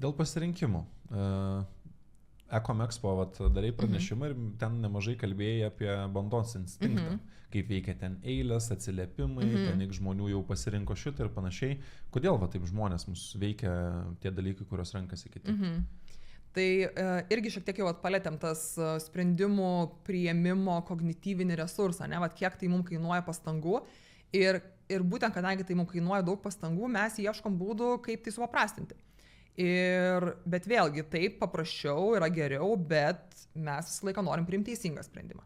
Dėl pasirinkimų. Ecomexpo darai pranešimą ir ten nemažai kalbėjai apie bandos instinktą, kaip veikia ten eilės, atsiliepimai, ten žmonių jau pasirinko šitą ir panašiai. Kodėl taip žmonės mus veikia tie dalykai, kuriuos renkasi kiti? Tai irgi šiek tiek jau palėtėm tas sprendimų priėmimo kognityvinį resursą, ne, kiek tai mums kainuoja pastangų ir būtent kadangi tai mums kainuoja daug pastangų, mes ieškom būdų, kaip tai supaprastinti. Bet vėlgi taip paprasčiau yra geriau, bet mes visą laiką norim priimti teisingą sprendimą.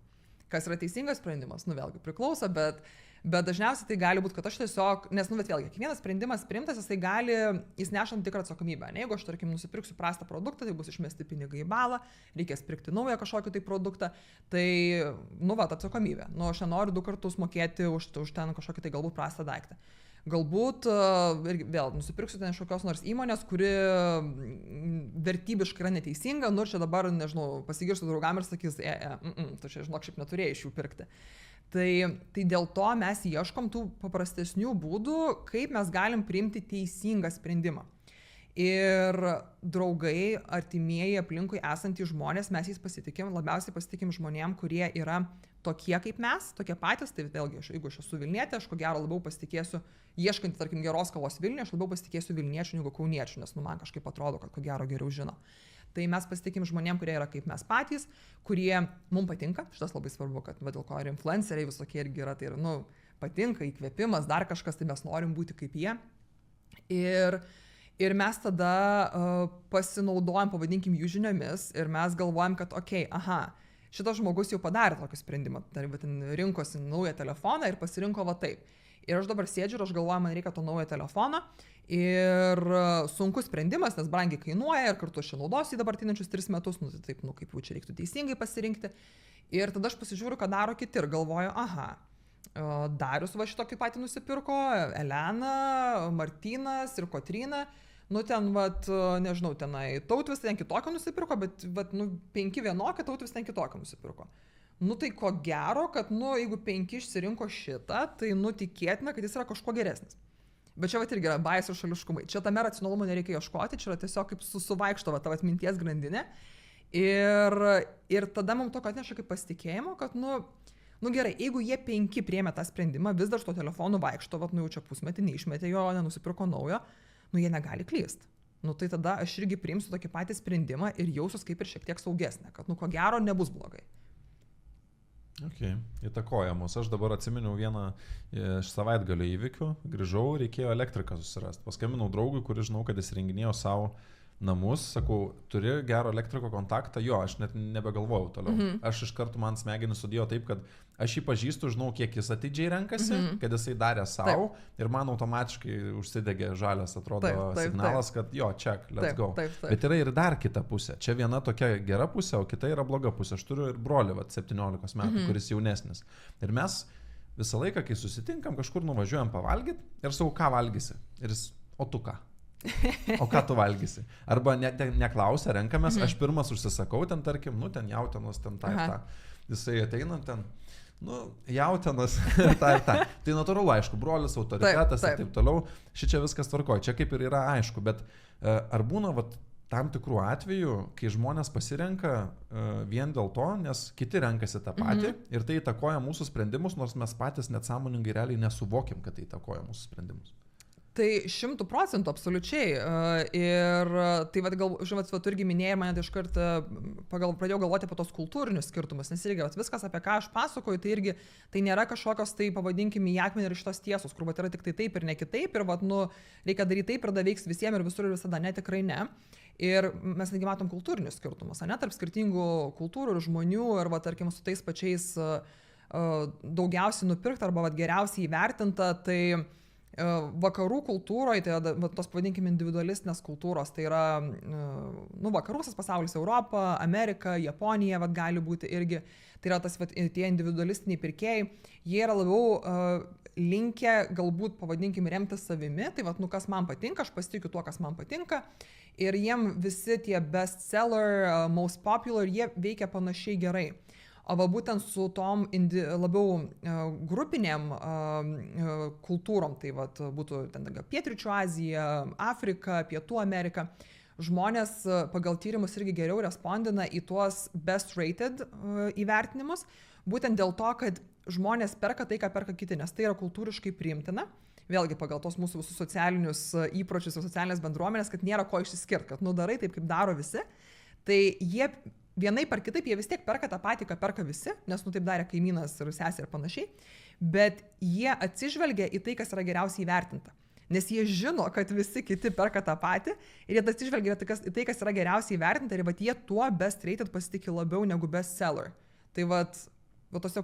Kas yra teisingas sprendimas, vėlgi priklauso, bet dažniausiai tai gali būti, kad aš tiesiog, nes bet vėlgi, kiekvienas sprendimas priimtas, jis neša tam tikrą atsakomybę. Ne, jeigu aš, tarkim, nusipirksiu prastą produktą, tai bus išmesti pinigai į balą, reikės pirkti naują kažkokį tai produktą, tai, atsakomybė. Aš nenoriu 2 kartus mokėti už ten kažkokį tai galbūt prastą daiktą. Galbūt vėl nusipirksiu ten iš kokios nors įmonės, kuri vertybiškai yra neteisinga, nors čia dabar, nežinau, pasigirsiu draugam ir sakys, tu čia, žinok, šiaip neturėjai iš jų pirkti. Tai dėl to mes ieškom tų paprastesnių būdų, kaip mes galim priimti teisingą sprendimą. Ir draugai, artimieji, aplinkui esantys žmonės, mes jais pasitikim, labiausiai pasitikim žmonėm, kurie yra tokie kaip mes, tokie patys, tai vėlgi, jeigu aš esu Vilnietė, aš ko gero labiau pasitikėsiu, ieškant, tarkim, geros kavos Vilniuje, aš labiau pasitikėsiu Vilniečių negu Kauniečių, nes man kažkaip atrodo, kad ko gero geriau žino. Tai mes pasitikim žmonėm, kurie yra kaip mes patys, kurie mums patinka, šitas labai svarbu, kad dėl ko ir influenceriai visokie irgi yra, tai yra, patinka, įkvėpimas, dar kažkas, tai mes norim būti kaip jie. Ir mes tada pasinaudojam, pavadinkim, jų žiniomis ir mes galvojam, kad šitas žmogus jau padarė tokį sprendimą, rinkosi naują telefoną ir pasirinko taip. Ir aš dabar sėdžiu ir aš galvoju, man reikia to naujo telefono ir sunkus sprendimas, nes brangiai kainuoja ir kartu aš čia naudosiu į dabartinančius 3 metus, kaip jau čia reiktų teisingai pasirinkti. Ir tada aš pasižiūriu, ką daro kiti ir galvoju, Darius šitokį patį nusipirko, Elena, Martynas ir Kotryna. Nežinau, tenai Tautvis ten kitokio nusipirko, bet 5 vienokio, Tautvis ten kitokio nusipirko. Tai ko gero, kad jeigu 5 išsirinko šitą, tai tikėtina, kad jis yra kažko geresnis. Bet čia irgi yra bias ir šališkumai. Čia tame racionalumo nereikia ieškoti, čia yra tiesiog kaip suvaikšto tavo atminties grandinė. Ir tada mums to atneša kaip pasitikėjimo, kad gerai, jeigu jie 5 priėmė tą sprendimą, vis dar su to telefonu vaikšto, jau čia pusmetį neišmetė jo, nenusipirko naujo, jie negali klysti. Tai tada aš irgi priimsiu tokį patį sprendimą ir jausiuos kaip ir šiek tiek saugesnė, kad ko gero nebus blogai. Įtakoja mus. Aš dabar atsiminiau vieną iš savaitgalio įvykių, grįžau, reikėjo elektriką susirasti. Paskambinau draugui, kuris žinau, kad jis renginėjo savo namus, sakau, turi gero elektriko kontaktą, aš net nebegalvojau toliau. Aš iš karto man smegenis sudėjo taip, kad aš jį pažįstu, žinau, kiek jis atidžiai renkasi, kad jisai darė savo ir man automatiškai užsidegė žalias, atrodo, signalas, kad check, let's go. Bet yra ir dar kita pusė. Čia viena tokia gera pusė, o kita yra bloga pusė. Aš turiu ir brolį, 17 metų, kuris jaunesnis. Ir mes visą laiką, kai susitinkam, kažkur nuvažiuojam pavalgyti ir sakau, ką valgysi? Ir jis, o tu ką? O ką tu valgysi? Arba neklausia, renkamės, aš pirmas užsisakau, ten tarkim, ten jautienos, ten tą ir tą. Jisai ateina ten, jautienos, tą ir tą. Tai natūralu, aišku, brolis, autoritetas ir taip toliau. Šičia viskas tvarkoja, čia kaip ir yra aišku, bet ar būna tam tikrų atvejų, kai žmonės pasirenka vien dėl to, nes kiti renkasi tą patį ir tai įtakoja mūsų sprendimus, nors mes patys net sąmoningai realiai nesuvokim, kad tai įtakoja mūsų sprendimus. Tai 100% absoliučiai. Ir tai tu irgi minėjai, mane iš karto pradėjau galvoti apie tos kultūrinius skirtumus, nes irgi viskas, apie ką aš pasakoju, tai nėra kažkokios, tai pavadinkime, į akmenį ir šitos tiesos, kur yra tik tai taip ir ne kitaip, ir reikia daryti taip ir tada veiks visiems ir visur ir visada, ne, tikrai ne. Ir mes netgi matom kultūrinius skirtumus, ne, tarp skirtingų kultūrų ir žmonių, ir tarkim, su tais pačiais daugiausiai nupirkta arba geriausiai įvertinta, tai vakarų kultūroje, tai tos pavadinkime individualistinės kultūros, tai yra vakarų pasaulis, Europa, Amerika, Japonija gali būti irgi, tai yra tie individualistiniai pirkėjai, jie yra labiau linkę galbūt pavadinkime remtis savimi, tai kas man patinka, aš pasitikiu tuo, kas man patinka ir jiem visi tie bestseller, most popular, jie veikia panašiai gerai. O būtent su tom labiau grupinėm kultūrom, tai būtų ten Pietryčių Azija, Afrika, Pietų Amerika, žmonės pagal tyrimus irgi geriau respondina į tuos best rated įvertinimus, būtent dėl to, kad žmonės perka tai, ką perka kiti, nes tai yra kultūriškai priimtina. Vėlgi pagal tos mūsų visus socialinius įpročius ir socialinės bendruomenės, kad nėra ko išsiskirti, kad darai taip, kaip daro visi. Tai jie vienaip ar kitaip, jie vis tiek perka tą patį, ką perka visi, nes taip darė kaimynas ir sesė ir panašiai, bet jie atsižvelgia į tai, kas yra geriausiai įvertinta. Nes jie žino, kad visi kiti perka tą patį ir jie atsižvelgia į tai, kas yra geriausiai įvertinta ir jie tuo best rated pasitikė labiau negu best seller. Tai tose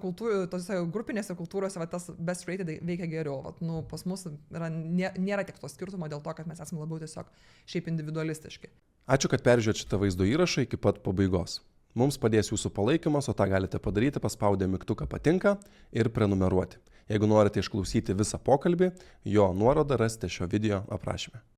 grupinėse kultūrose tas best rated veikia geriau. Pas mus nėra tiek to skirtumo dėl to, kad mes esame labiau tiesiog šiaip individualistiški. Ačiū, kad peržiūrėjote šitą vaizdo įrašą iki pat pabaigos. Mums padės jūsų palaikymas, o tą galite padaryti paspaudę mygtuką patinka ir prenumeruoti. Jeigu norite išklausyti visą pokalbį, jo nuorodą rasite šio video aprašyme.